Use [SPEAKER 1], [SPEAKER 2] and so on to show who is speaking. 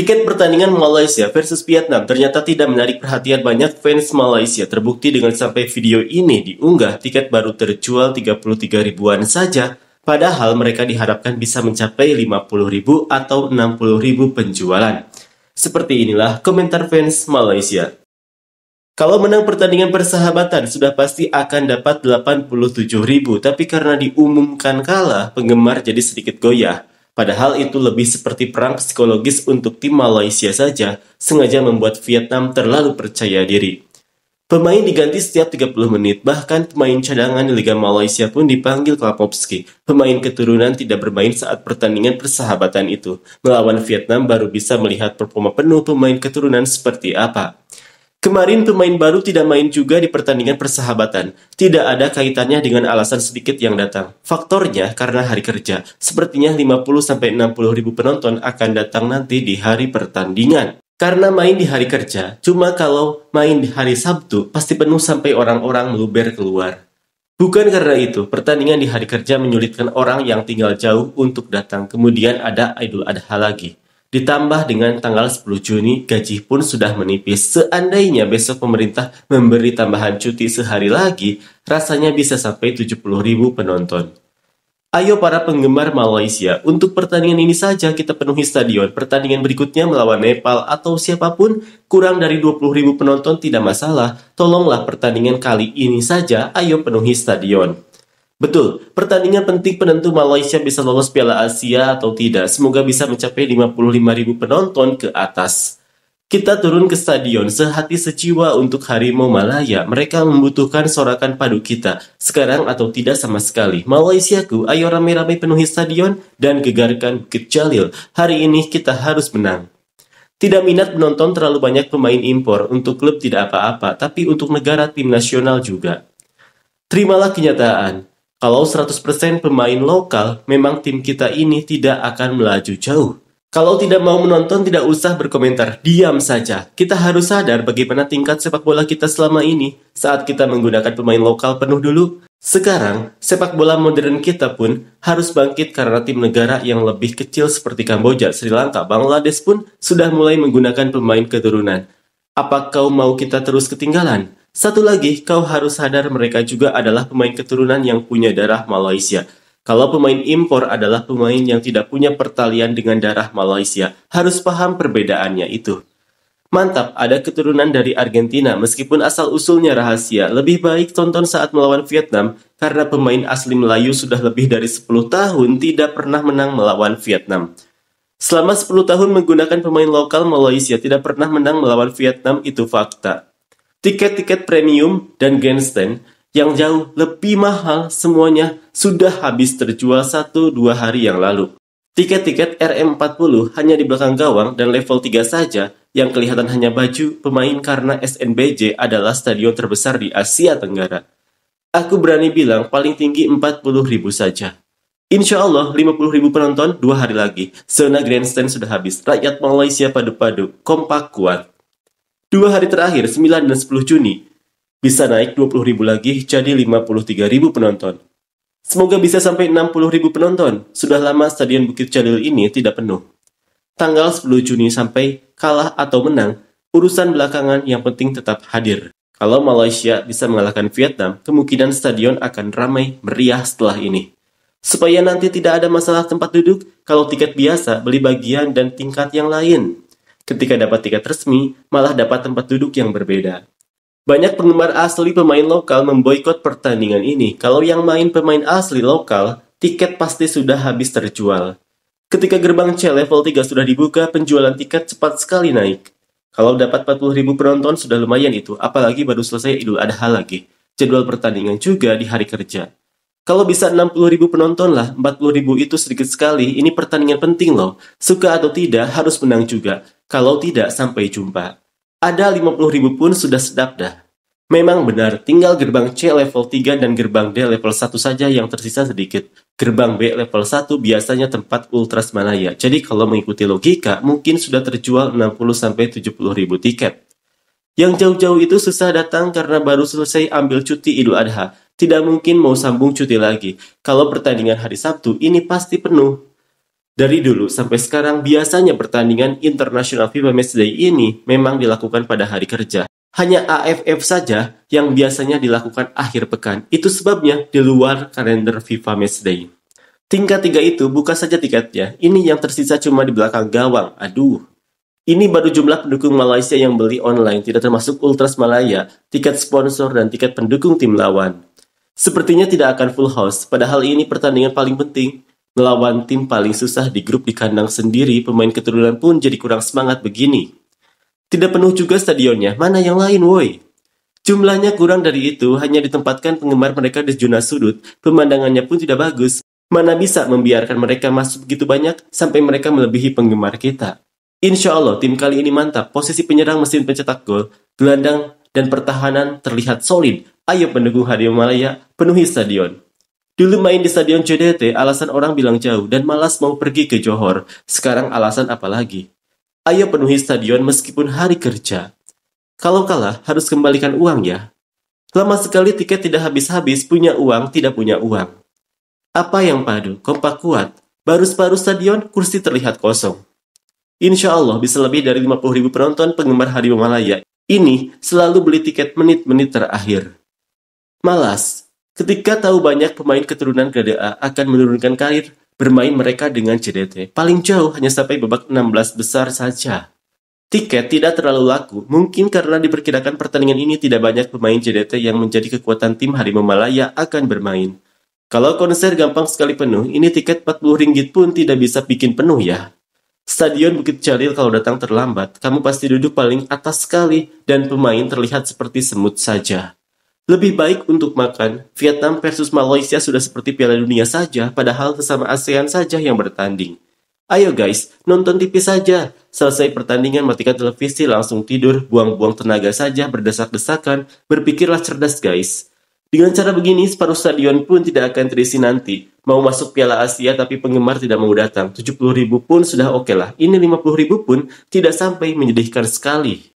[SPEAKER 1] Tiket pertandingan Malaysia versus Vietnam ternyata tidak menarik perhatian banyak fans Malaysia. Terbukti dengan sampai video ini diunggah, tiket baru terjual 33 ribuan saja. Padahal mereka diharapkan bisa mencapai 50 ribu atau 60 ribu penjualan. Seperti inilah komentar fans Malaysia. Kalau menang pertandingan persahabatan sudah pasti akan dapat 87 ribu, tapi karena diumumkan kalah, penggemar jadi sedikit goyah. Padahal itu lebih seperti perang psikologis untuk tim Malaysia saja, sengaja membuat Vietnam terlalu percaya diri. Pemain diganti setiap 30 menit, bahkan pemain cadangan di Liga Malaysia pun dipanggil Klapowski. Pemain keturunan tidak bermain saat pertandingan persahabatan itu. Melawan Vietnam baru bisa melihat performa penuh pemain keturunan seperti apa. Kemarin pemain baru tidak main juga di pertandingan persahabatan. Tidak ada kaitannya dengan alasan sedikit yang datang. Faktornya karena hari kerja. Sepertinya 50-60 ribu penonton akan datang nanti di hari pertandingan. Karena main di hari kerja, cuma kalau main di hari Sabtu pasti penuh sampai orang-orang meluber keluar. Bukan karena itu, pertandingan di hari kerja menyulitkan orang yang tinggal jauh untuk datang. Kemudian ada Idul Adha lagi. Ditambah dengan tanggal 10 Juni, gaji pun sudah menipis. Seandainya besok pemerintah memberi tambahan cuti sehari lagi, rasanya bisa sampai 70 ribu penonton. Ayo para penggemar Malaysia, untuk pertandingan ini saja kita penuhi stadion. Pertandingan berikutnya melawan Nepal atau siapapun, kurang dari 20 ribu penonton tidak masalah. Tolonglah pertandingan kali ini saja, ayo penuhi stadion. Betul, pertandingan penting penentu Malaysia bisa lolos Piala Asia atau tidak. Semoga bisa mencapai 55 ribu penonton ke atas. Kita turun ke stadion sehati sejiwa untuk Harimau Malaya. Mereka membutuhkan sorakan padu kita. Sekarang atau tidak sama sekali. Malaysiaku, ayo rame-rame penuhi stadion dan gegarkan Bukit Jalil. Hari ini kita harus menang. Tidak minat menonton terlalu banyak pemain impor. Untuk klub tidak apa-apa, tapi untuk negara tim nasional juga. Terimalah kenyataan. Kalau 100% pemain lokal, memang tim kita ini tidak akan melaju jauh. Kalau tidak mau menonton, tidak usah berkomentar, diam saja. Kita harus sadar bagaimana tingkat sepak bola kita selama ini. Saat kita menggunakan pemain lokal penuh dulu, sekarang sepak bola modern kita pun harus bangkit karena tim negara yang lebih kecil seperti Kamboja, Sri Lanka, Bangladesh pun sudah mulai menggunakan pemain keturunan. Apa kau mau kita terus ketinggalan? Satu lagi, kau harus sadar mereka juga adalah pemain keturunan yang punya darah Malaysia. Kalau pemain impor adalah pemain yang tidak punya pertalian dengan darah Malaysia, harus paham perbedaannya itu. Mantap, ada keturunan dari Argentina, meskipun asal-usulnya rahasia. Lebih baik tonton saat melawan Vietnam, karena pemain asli Melayu sudah lebih dari 10 tahun tidak pernah menang melawan Vietnam. Selama 10 tahun menggunakan pemain lokal, Malaysia tidak pernah menang melawan Vietnam, itu fakta. Tiket-tiket premium dan grandstand yang jauh lebih mahal semuanya sudah habis terjual 1-2 hari yang lalu. Tiket-tiket RM40 hanya di belakang gawang dan level 3 saja, yang kelihatan hanya baju pemain karena SNBJ adalah stadion terbesar di Asia Tenggara. Aku berani bilang paling tinggi 40 ribu saja. Insya Allah 50 ribu penonton 2 hari lagi. Zona grandstand sudah habis. Rakyat Malaysia padu-padu, kompak kuat. 2 hari terakhir, 9 dan 10 Juni, bisa naik 20 ribu lagi jadi 53 ribu penonton. Semoga bisa sampai 60 ribu penonton. Sudah lama stadion Bukit Jalil ini tidak penuh. Tanggal 10 Juni sampai kalah atau menang, urusan belakangan yang penting tetap hadir. Kalau Malaysia bisa mengalahkan Vietnam, kemungkinan stadion akan ramai meriah setelah ini. Supaya nanti tidak ada masalah tempat duduk, kalau tiket biasa, beli bagian dan tingkat yang lain. Ketika dapat tiket resmi, malah dapat tempat duduk yang berbeda. Banyak penggemar asli pemain lokal memboikot pertandingan ini. Kalau yang main pemain asli lokal, tiket pasti sudah habis terjual. Ketika gerbang C level 3 sudah dibuka, penjualan tiket cepat sekali naik. Kalau dapat 40 ribu penonton sudah lumayan itu, apalagi baru selesai Idul Adha lagi. Jadwal pertandingan juga di hari kerja. Kalau bisa 60 ribu penonton lah, 40 ribu itu sedikit sekali, ini pertandingan penting loh. Suka atau tidak, harus menang juga. Kalau tidak, sampai jumpa. Ada 50 ribu pun sudah sedap dah. Memang benar, tinggal gerbang C level 3 dan gerbang D level 1 saja yang tersisa sedikit. Gerbang B level 1 biasanya tempat Ultras Malaya. Jadi kalau mengikuti logika, mungkin sudah terjual 60-70 ribu tiket. Yang jauh-jauh itu susah datang karena baru selesai ambil cuti Idul Adha. Tidak mungkin mau sambung cuti lagi. Kalau pertandingan hari Sabtu, ini pasti penuh. Dari dulu sampai sekarang biasanya pertandingan International FIFA Matchday ini memang dilakukan pada hari kerja. Hanya AFF saja yang biasanya dilakukan akhir pekan. Itu sebabnya di luar kalender FIFA Matchday. Tingkat 3 itu buka saja tiketnya. Ini yang tersisa cuma di belakang gawang. Aduh. Ini baru jumlah pendukung Malaysia yang beli online, tidak termasuk Ultras Malaya, tiket sponsor, dan tiket pendukung tim lawan. Sepertinya tidak akan full house, padahal ini pertandingan paling penting. Melawan tim paling susah di grup di kandang sendiri, pemain keturunan pun jadi kurang semangat begini. Tidak penuh juga stadionnya, mana yang lain woi? Jumlahnya kurang dari itu, hanya ditempatkan penggemar mereka di zona sudut, pemandangannya pun tidak bagus. Mana bisa membiarkan mereka masuk begitu banyak sampai mereka melebihi penggemar kita. Insya Allah tim kali ini mantap, posisi penyerang mesin pencetak gol, gelandang dan pertahanan terlihat solid. Ayo pendukung Harimau Malaya, penuhi stadion. Dulu main di stadion JDT, alasan orang bilang jauh dan malas mau pergi ke Johor. Sekarang alasan apa lagi? Ayo penuhi stadion meskipun hari kerja. Kalau kalah, harus kembalikan uang ya. Lama sekali tiket tidak habis-habis, punya uang, tidak punya uang. Apa yang padu, kompak kuat, baru separuh stadion, kursi terlihat kosong. Insya Allah bisa lebih dari 50.000 penonton penggemar Harimau Malaya. Ini selalu beli tiket menit-menit terakhir. Malas, ketika tahu banyak pemain keturunan GDA akan menurunkan karir bermain mereka dengan CDT. Paling jauh hanya sampai babak 16 besar saja. Tiket tidak terlalu laku, mungkin karena diperkirakan pertandingan ini tidak banyak pemain CDT yang menjadi kekuatan tim Harimau Malaya akan bermain. Kalau konser gampang sekali penuh, ini tiket 40 ringgit pun tidak bisa bikin penuh ya. Stadion Bukit Jalil kalau datang terlambat, kamu pasti duduk paling atas sekali dan pemain terlihat seperti semut saja. Lebih baik untuk makan, Vietnam versus Malaysia sudah seperti Piala Dunia saja, padahal sesama ASEAN saja yang bertanding. Ayo guys, nonton TV saja. Selesai pertandingan matikan televisi, langsung tidur, buang-buang tenaga saja, berdesak-desakan, berpikirlah cerdas guys. Dengan cara begini, separuh stadion pun tidak akan terisi nanti. Mau masuk Piala Asia tapi penggemar tidak mau datang. 70.000 pun sudah oke lah. Ini 50.000 pun tidak sampai menyedihkan sekali.